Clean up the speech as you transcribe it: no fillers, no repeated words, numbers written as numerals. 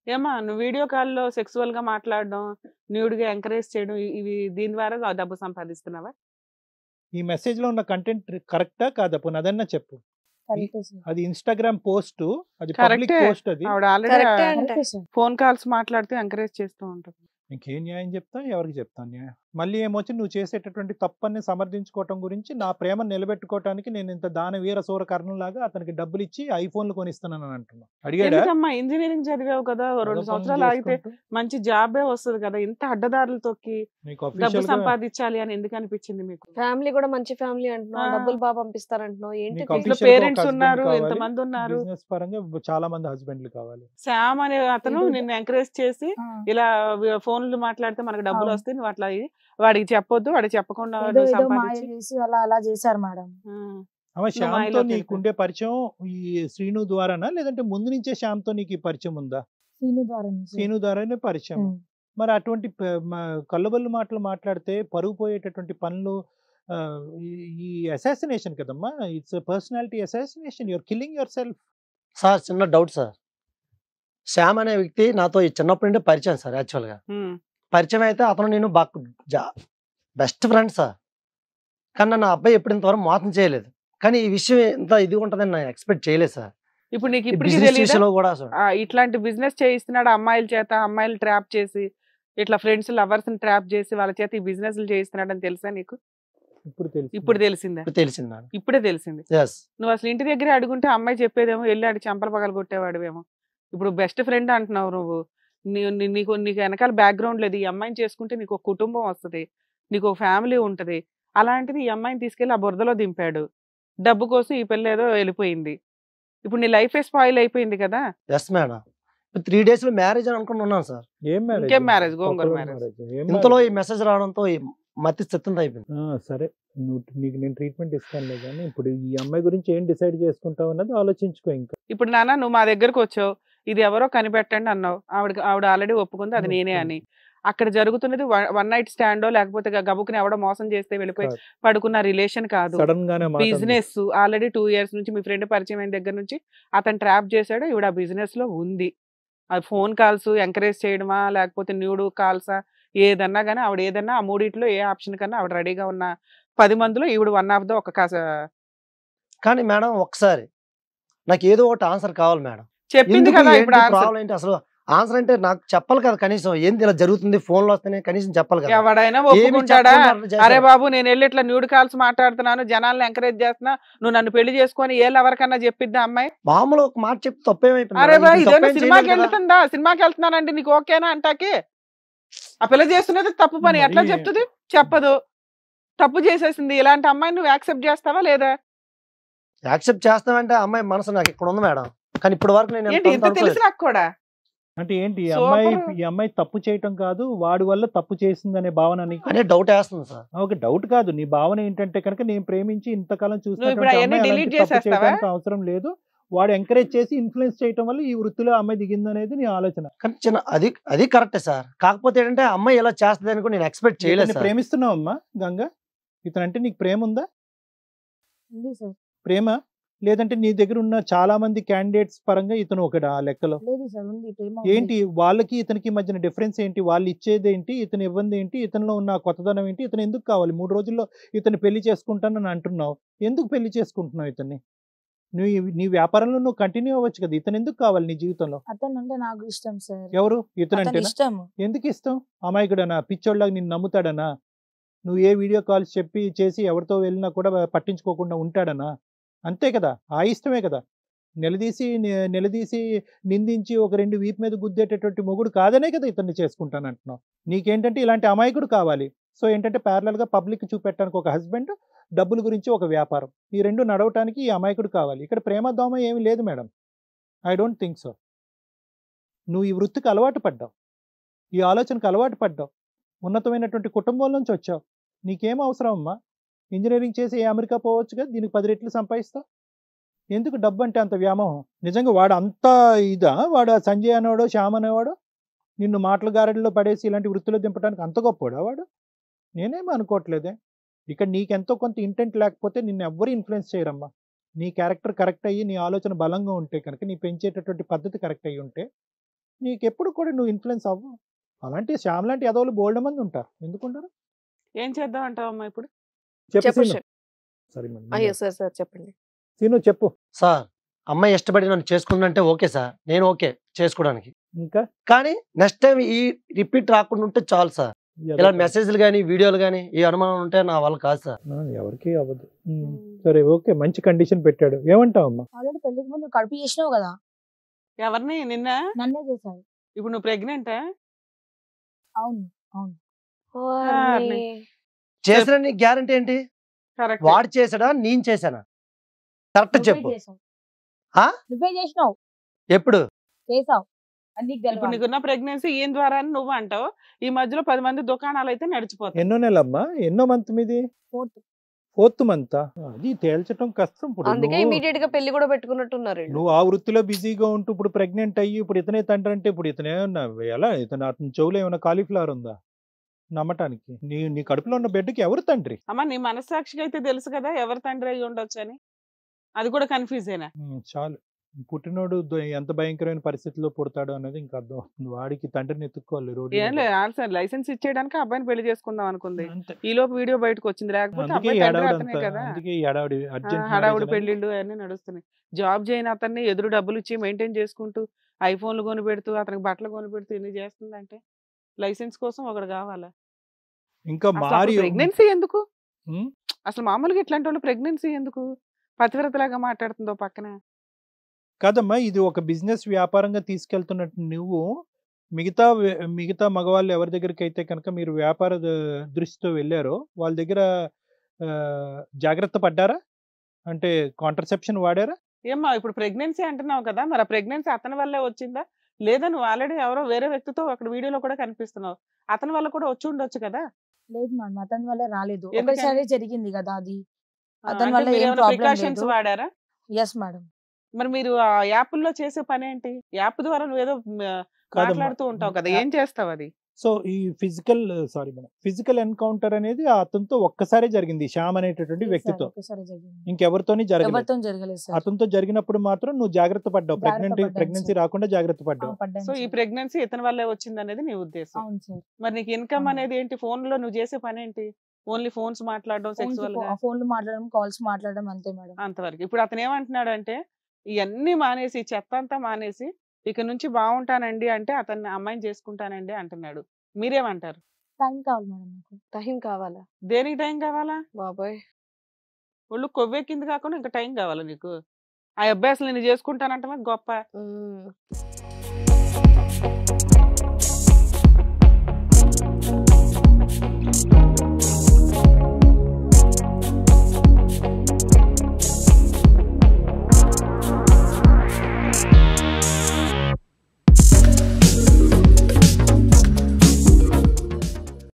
ఏమ్మా నువ్వు వీడియో కాల్‌లో సెక్సువల్‌గా మాట్లాడడం, న్యూడ్‌గా ఎంకరేజ్ చేయడం ఇవి దీని ద్వారా డబ్బు సంపాదిస్తున్నావా? ఈ మెసేజ్‌లో ఉన్న కంటెంట్ కరెక్టా కాదా? పోనీ అదన్నా చెప్పు. కరెక్టే సార్. అది ఇన్‌స్టాగ్రామ్ పోస్టు. అది పబ్లిక్ కరెక్టే. పోస్ట్ అది. ఆవిడ ఆల్రెడీ కరెక్టే అంట. కరెక్టే సార్. ఫోన్ కాల్స్ మాట్లాడుతూ ఎంకరేజ్ చేస్తూ ఉంటది. ఇంకేం న్యాయం చెప్తాం? ఎవరికి చెప్తాం న్యాయం? మళ్ళీ ఏమొచ్చి నువ్వు చేసేటటువంటి తప్పని సమర్థించుకోవటం గురించి నా ప్రేమను నిలబెట్టుకోవటానికి నేను ఇంత దానవీర సూర కర్ణంలాగా అతనికి డబ్బులు ఇచ్చి ఐఫోన్లు కొనిస్తున్నానని అంటున్నా. అడిగాడా? ఎందుకమ్మా ఇంజినీరింగ్ చదివావు కదా, ఓ 2 మగ పనులు సంవత్సరాలు ఆగితే చేసుకుంటూ మంచి జాబే వస్తది కదా, ఇంత అడ్డదారులు తొక్కి నీకు డబ్బు అఫీషియల్ గా సంపాదించాలి అని ఎందుకు అనిపించింది మీకు? ఫ్యామిలీ కూడా మంచి ఫ్యామిలీ అంటున్నావు, ఆ. డబ్బులు బాగా పంపిస్తారంటున్నావు, ఏంటి నీకు ఇంట్లో official గా ఒక పేరెంట్స్ husband ఉన్నారు, కావాలి. ఎంతమంది ఉన్నారు. బిజినెస్ పరంగా చాలా మంది హస్బెండ్లు కావాలి. శ్యామ్ అనే అతను ఇది- నిన్ను ఎంకరేజ్ చేసి ఆ, ఇలా ఫోన్లు మాట్లాడితే మనకు డబ్బులు అవును. వస్తాయి, నువ్వు అట్లా వాడికి చెప్పొద్దు, వాడికి చెప్పకుండా ఏదో నువ్వు ఏదో మాయ సంపాదించి చేసి అలా చేశారు మేడం. ఆ. అమ్మ శ్యామ్తో మాయలోకి నీకుండే పరిచయం ఈ శ్రీను ద్వారానా లేదంటే ముందు నుంచే శ్యామ్తో నీకు ఈ పరిచయం ఉందా? సీను ద్వారానే సార్. శ్రీను ద్వారానే పరిచయం. ఉమ్. మరి అటువంటి కళ్ళబొల్లు మాటలు మాట్లాడితే పరుగు పోయేటటువంటి పనులు ఆ, ఈ అసాసినేషన్ కదమ్మా. It's personality assassination. You're killing yourself. Sir చిన్న డౌట్ సార్. శ్యామ్ అనే వ్యక్తి నాతో ఈ చిన్నప్పటి నుండి పరిచయం సార్. యాక్చువల్గా ఉమ్. పరిచయం అయితే అతను నేను బెస్ట్ ఫ్రెండ్ సార్. కానీ నన్ను ఆ అబ్బాయి ఎప్పుడు ఇంతవరకు మోసం చేయలేదు. కానీ ఈ విషయం ఇంత ఇది ఉంటుందని నేను ఎక్స్పెక్ట్ చేయలేదు సార్. ఇప్పుడు నీకు ఇప్పటికీ బిజినెస్ తెలీదా? విషయంలో కూడా సార్ ఇట్లాంటి బిజినెస్ చేయిస్తున్నాడు అమ్మాయిల చేత, అమ్మాయిలు ట్రాప్ చేసి ఇట్లా ఫ్రెండ్స్ లవర్స్ ని ట్రాప్ చేసి వాళ్ళ చేత ఈ బిజినెస్ చేయిస్తున్నాడు అని తెలుసా నీకు? ఇప్పుడు తెలుసు. ఇప్పుడు తెలిసిందా? ఇప్పుడు తెలిసింది మేడం. ఇప్పుడే తెలిసింది. ఎస్ నువ్వు అసలు ఇంటి దగ్గర అడుగుంటే అమ్మాయి చెప్పేదేమో వెళ్ళి ఆడి చంపలు పగలు కొట్టేవాడివేమో. ఇప్పుడు బెస్ట్ ఫ్రెండ్ అంటున్నావు నువ్వు. నీకు వెనకాల బ్యాక్గ్రౌండ్ లేదు. ఈ అమ్మాయిని చేసుకుంటే నీకు ఒక కుటుంబం వస్తుంది, నీకు ఒక ఫ్యామిలీ ఉంటది. అలాంటిది ఈ అమ్మాయిని తీసుకెళ్లి ఆ బురదలో దింపాడు. డబ్బు కోసం ఈ పిల్ల ఏదో వెళ్ళిపోయింది. ఇప్పుడు నీ లైఫే స్పాయిల్ అయిపోయింది కదా. Yes madam. 3 days లో మ్యారేజ్ అని అనుకుని ఉన్నాను సార్. ఏం marriage? ఇంకేం marriage? గోంగూర ఒక్కరోజు marriage. marriage. ఏం ఇంతలో ఈ marriage? మెసేజ్ రావడంతో ఈ మతి స్థితి అయిపోయింది. సరే నీకు నేను ట్రీట్మెంట్ ఇస్తానులే కానీ ఇప్పుడు ఈ అమ్మాయి గురించి ఏం డిసైడ్ చేసుకుంటావు అన్నది ఆలోచించుకో. ఇంకా ఇప్పుడు నాన్న నువ్వు మా దగ్గరకు వచ్చావు, ఇది ఎవరో కనిపెట్టండి అన్నావు. ఆవిడ ఆల్రెడీ ఒప్పుకుంది అది నేనే అని. అక్కడ జరుగుతున్నది వన్ నైట్ స్టాండో లేకపోతే గబుకుని ఎవడో మోసం చేస్తే వెళ్ళిపోయి కాదు. పడుకున్న రిలేషన్ కాదు. సడన్ గానే మాట అంది. బిజినెస్ ఆల్రెడీ 2 years నుంచి మీ ఫ్రెండ్ పరిచయం అయిన దగ్గర నుంచి అతను ట్రాప్ చేశాడు. ఈవిడ ఆ బిజినెస్ లో ఉంది. అది ఫోన్ కాల్స్ ఎంకరేజ్ చేయడమా లేకపోతే న్యూడ్ కాల్సా ఏదన్నా కానీ ఆవిడ ఏదన్నా ఆ మూడిట్లో ఏ ఆప్షన్ కన్నా ఆవిడ రెడీగా ఉన్న 10 మందిలో ఈవిడ వన్ ఆఫ్ ద ఒక కానీ మేడం ఒకసారి నాకు ఏదో ఒకటి ఆన్సర్ కావాలి మేడం. చెప్పింది ఎందుకు కదా ఏంటి ఇప్పుడు answer. ప్రాబ్లం ఏంటి అసలు? ఆన్సర్ అంటే నాకు చెప్పాలి కదా కనీసం. ఏంది ఇలా జరుగుతుంది ఫోన్లో వస్తేనే కనీసం చెప్పాలి కదా. ఎవడైనా ఏమీ ఒప్పుకుంటాడా? చెప్పకుండా అట్లా చేశారు. అరే బాబు నేను వెళ్ళి ఇట్లా న్యూడ్ కాల్స్ మాట్లాడుతున్నాను, జనాలను ఎంకరేజ్ చేస్తున్నా, నువ్వు నన్ను పెళ్లి చేసుకొని ఎవరికన్నా చెప్పిద్దా అమ్మాయి? మామూలు ఒక మాట చెప్పి తప్పేమైపోయింది అరే మేడం? బా ఇది ఇదేనా తప్పేం సినిమాకి చేయలేదు కదా. వెళ్తుందా? సినిమాకి వెళ్తున్నానండి నీకు ఓకేనా అంటాకి? ఆ పిల్ల చేస్తున్నది తప్పు పని ఎట్లా మరి- చెప్తుంది? చెప్పదు. తప్పు చేసేసింది. ఇలాంటి అమ్మాయిని నువ్వు యాక్సెప్ట్ చేస్తావా లేదా? యాక్సెప్ట్ చేస్తామంటే అమ్మాయి మనసు నాకు ఇక్కడ ఉంది మేడం. కానీ ఇప్పటి వరకు నేను ఏంటి ఎంత ఇంత అనుకోలేదు. తెలిసి నాకు కూడా అంటే ఏంటి ఈ Super. అమ్మాయి తప్పు చేయటం కాదు, వాడి వల్ల తప్పు చేసిందనే భావన నీకు? అనే డౌట్ వేస్తుంది సార్. ఒక డౌట్ కాదు, నీ భావన ఏంటంటే కనుక నేను ప్రేమించి ఇంతకాలం నువ్వు ఇప్పుడు చూసినటువంటి అవన్నీ అమ్మాయి delete అలాంటి తప్పు చేసేస్తావా? చేయడానికి అవసరం లేదు, వాడు ఎంకరేజ్ చేసి ఇన్ఫ్లుయెన్స్ చేయటం వల్ల ఈ వృత్తిలో అమ్మాయి దిగిందనేది నీ ఆలోచన. కానీ చిన్న అది కరెక్టే సార్. కాకపోతే ఏంటంటే అమ్మాయి ఇలా చేస్తుంది అని కూడా నేను ఎక్స్పెక్ట్ చేయలేదు ఇతన్ని సార్. ప్రేమిస్తున్నావు అమ్మా గంగ? ఇతనంటే నీకు ప్రేమ ఉందా? ఉంది సార్. ప్రేమ లేదంటే నీ దగ్గర ఉన్న చాలా మంది క్యాండిడేట్స్ పరంగా ఇతను ఒకటి ఆ లెక్కలో? లేదు సార్, ఉంది ప్రేమ. ఏంటి వాళ్ళకి ఇతనికి మధ్యన డిఫరెన్స్ ఏంటి? వాళ్ళు ఇచ్చేది ఏంటి, ఇతను ఇవ్వంది ఏంటి, ఇతనిలో ఉన్న ఆ కొత్తదనం ఏంటి? ఇతను ఎందుకు కావాలి? 3 రోజుల్లో ఇతను పెళ్లి చేసుకుంటానని అంటున్నావు, ఎందుకు పెళ్లి చేసుకుంటున్నావు ఇతన్ని? నీ వ్యాపారంలో నువ్వు కంటిన్యూ అవ్వచ్చు కదా, ఇతను ఎందుకు కావాలి నీ జీవితంలో? అతను అంటే నాకు ఇష్టం సార్. ఎవరు ఇతను అతని అంటేనా? ఇష్టం. ఎందుకు ఇష్టం? అమాయకుడనా, పిచ్చోళ్ళగా నిన్ను నమ్ముతాడనా? నువ్వు ఏ వీడియో కాల్స్ చెప్పి చేసి ఎవరితో వెళ్ళినా కూడా పట్టించుకోకుండా ఉంటాడనా? అంతే కదా, ఆ ఇష్టమే కదా. నిలదీసి నిందించి ఒక 2 వీపు మీద గుద్దేటటువంటి మొగుడు కాదనే కదా ఇతన్ని చేసుకుంటాను అంటున్నావు. నీకేంటంటే ఇలాంటి అమాయకుడు కావాలి. సో ఏంటంటే ప్యారలల్గా పబ్లిక్ చూపెట్టడానికి ఒక హస్బెండ్, డబ్బుల గురించి ఒక వ్యాపారం, ఈ 2 నడవటానికి ఈ అమాయకుడు కావాలి. ఇక్కడ ప్రేమ దోమ ఏమీ లేదు madam. I don't think so. నువ్వు ఈ వృత్తికి అలవాటు పడ్డావు, ఈ ఆలోచనకు అలవాటు పడ్డావు, ఉన్నతమైనటువంటి కుటుంబం నుంచి వచ్చావు. నీకేం అవసరం అమ్మా? ఇంజనీరింగ్ చేసి అమెరికా పోవచ్చుగా, దీనికి 10 రెట్లు సంపాదిస్తావు. ఎందుకు డబ్బు అంటే అంత వ్యామోహం? నిజంగా వాడు అంత ఇదా? వాడు సంజయ్ అనేవాడు, శ్యామ్ అనేవాడు నిన్ను మాటల గారడిలో పడేసి ఇలాంటి వృత్తిలో దింపడానికి అంత గొప్పవాడా వాడు? నేనేమీ అనుకోవట్లేదే. ఇక్కడ నీకెంతో కొంత ఇంటెంట్ లేకపోతే నిన్ను ఎవ్వరు ఇన్ఫ్లుయెన్స్ చేయరమ్మా. నీ క్యారెక్టర్ కరెక్ట్ అయ్యి నీ ఆలోచన బలంగా ఉంటే కనుక, నీ పెంచేటటువంటి పద్ధతి కరెక్ట్ అయ్యి ఉంటే నీకు ఎప్పుడు కూడా నువ్వు ఇన్ఫ్లుయెన్స్ అవ్వు. అలాంటి శ్యామ్ లాంటి ఎదవలు బోల్డ్ మంది ఉంటారు, ఎందుకుంటారు? ఏం చేద్దాం అంటావమ్మా ఇప్పుడు? చెప్పు చెప్పు సీను. సార్. సరే మేడం, అయ్యో సార్ సార్ చెప్పండి. సీను చెప్పు. సార్ అమ్మాయి ఇష్టపడి నన్ను చేసుకుందంటే ఓకే సార్, నేను ఓకే చేసుకోవడానికి. ఇంకా కానీ నెక్స్ట్ టైం ఈ రిపీట్ రాకుండా ఉంటే చాలు సార్. ఇలా మెసేజ్లు కానీ వీడియోలు కానీ ఈ అనుమానం ఉంటే నా వల్ల కాదు సార్. ఎవరికి అవ్వదు. సరే ఓకే, మంచి కండిషన్ పెట్టాడు, ఏమంటావమ్మా? ఆల్రెడీ పెళ్లికి ముందు కడుపు చేసినావు కదా, ఎవరిని? నిన్న? నన్నే చేశాడు. ఇప్పుడు నువ్వు ప్రెగ్నెంటా? అవును అవును. వారిని. చేసిన గ్యారంటీ ఏంటి? కరెక్ట్. వాడు చేసాడా నేను చేశానా? కరెక్ట్ చెప్పు. నువ్వే చేసావు. ఆ? నువ్వే చేసినావు, ఎప్పుడు? చేసావు. అది నీకు ఇప్పుడు తెలియదు. నీకున్న ప్రెగ్నెన్సీ ఈయన ద్వారా అని నువ్వు అంటావు. ఈ మధ్యలో 10 మంది దుకాణాలు అయితే నడిచిపోతాయి. ఎన్నో నెలమ్మా, ఎన్నో మంత్ మీది? 4th. 4th month. అది తేల్చడం కష్టం. ఇప్పుడు అందుకే నువ్వు- ఇమీడియట్ గా పెళ్లి కూడా పెట్టుకున్నట్టున్నారు వీళ్ళు. నువ్వు ఆ వృత్తిలో బిజీగా ఉంటూ ఇప్పుడు ప్రెగ్నెంట్ అయ్యి ఇప్పుడు ఇతనే తండ్రి అంటే ఇప్పుడు ఇతనే ఎలా ఇతను అతని చెవులో ఏమైనా కాలీఫ్లవర్ ఉందా నమ్మటానికి? నీ కడుపులో ఉన్న బిడ్డకి ఎవరు తండ్రి? అమ్మా నీ మనస్సాక్షికి అయితే తెలుసు కదా ఎవరు తండ్రి అయి ఉండొచ్చు అని. అది కూడా కన్ఫ్యూజ్ అయినా. చాలు, పుట్టినోడు ఎంత భయంకరమైన పరిస్థితిలో పుడతాడు అనేది ఇంకా అర్థం అవుతుంది. వాడికి తండ్రిని ఎత్తుక్కోవాలి రోడ్డు ఏం మీద. లేదు, లైసెన్స్ ఇచ్చేయడానికి అబ్బాయిని పెళ్లి చేసుకుందాం అనుకుంది. అంతే. ఈ లోపు వీడియో బయటకు వచ్చింది, లేకపోతే అందుకే అబ్బాయి ఈ తండ్రి హడావుడి అతనే అంతా, కదా. అందుకే ఈ హడావుడి అర్జెంట్ హడావుడి పెళ్లిళ్ళు అన్ని నడుస్తున్నాయి. జాబ్ చేయని అతన్ని ఎదురు డబ్బులు ఇచ్చి మెయింటైన్ చేసుకుంటూ ఐఫోన్లు కొని పెడుతూ అతనికి బట్టలు కొని పెడుతూ ఇన్ని చేస్తుందంటే లైసెన్స్ కోసం ఒకడు కావాలా? ఇంకా మారి ప్రెగ్నెన్సీ ఎందుకు ఉమ్, అసలు? మామూలుగా ఇట్లాంటి వాళ్ళు ప్రెగ్నెన్సీ ఎందుకు పతివ్రతలాగా మాట్లాడుతుందో పక్కన? కాదమ్మా, ఇది ఒక బిజినెస్ వ్యాపారంగా తీసుకెళ్తున్నట్టు నువ్వు మిగతా మగవాళ్ళు ఎవరి దగ్గరికి అయితే కనుక మీరు వ్యాపార దృష్టితో వెళ్ళారో వాళ్ళ దగ్గర జాగ్రత్త పడ్డారా? అంటే కాంట్రసెప్షన్ వాడారా? ఏమ్మా ఇప్పుడు ప్రెగ్నెన్సీ అంటున్నావు కదా, మరి ఆ ప్రెగ్నెన్సీ అతని వల్లే వచ్చిందా లేదా నువ్వు ఆల్రెడీ ఎవరో వేరే వ్యక్తితో అక్కడ వీడియోలో కూడా కనిపిస్తున్నావు, అతని వల్ల కూడా వచ్చి ఉండొచ్చు కదా? లేదు మేడం, అతని వల్ల రాలేదు. ఎందుకని? ఒకసారి జరిగింది కదా అది. అతని అంటే వల్ల మీరు ఏం ఏమైనా ప్రాబ్లం ప్రికాషన్స్ లేదు. వాడారా? Yes madam. మరి మీరు ఆ యాప్ల్లో చేసే పని ఏంటి? యాప్ ద్వారా నువ్వేదో మాట్లాడుతూ ఉంటావు కదా, ఏం చేస్తావు అది? సో ఈ ఫిజికల్ ఎన్కౌంటర్ అనేది అతనితో ఒక్కసారే జరిగింది, శ్యామ్ అనేటటువంటి వ్యక్తితో, ఒకసారి జరిగింది. ఇంకెవరితోని జరగలేదు. ఎవరితో జరగలేదు సార్. అతనితో జరిగినప్పుడు మాత్రం నువ్వు జాగ్రత్త పడ్డావు, జాగ్రత్త పడ్డాను ప్రెగ్నెన్సీ సార్. రాకుండా జాగ్రత్త పడ్డావు. పడ్డాను సో ఈ సార్. ప్రెగ్నెన్సీ ఇతని వల్లే వచ్చింది అనేది నీ ఉద్దేశం. అవును సార్. మరి నీకు ఇన్కమ్ అవును. అనేది ఏంటి? ఫోన్ లో నువ్వు చేసే పని ఏంటి? ఓన్లీ ఫోన్స్ మాట్లాడడం, సెక్సువల్ గా ఫోన్లు మాట్లాడడం, కాల్స్ మాట్లాడడం అంతే మేడం. అంతవరకు. ఇప్పుడు అతను ఏమంటున్నాడు అంటే ఇవన్నీ మానేసి చెత్త అంతా మానేసి ఇక నుంచి బాగుంటానండి అంటే అతన్ని అమ్మాయిని చేసుకుంటానండి అంటున్నాడు. మీరేమంటారు? టైం కావాలి మేడం నాకు. టైం కావాలా? దేనికి టైం కావాలా? బాబాయ్ ఒళ్ళు కొవ్వెక్కింది కాకుండా ఇంకా టైం కావాలా నీకు? ఆ అబ్బాయి అసలు నేను చేసుకుంటానంటే గొప్ప. ఉమ్.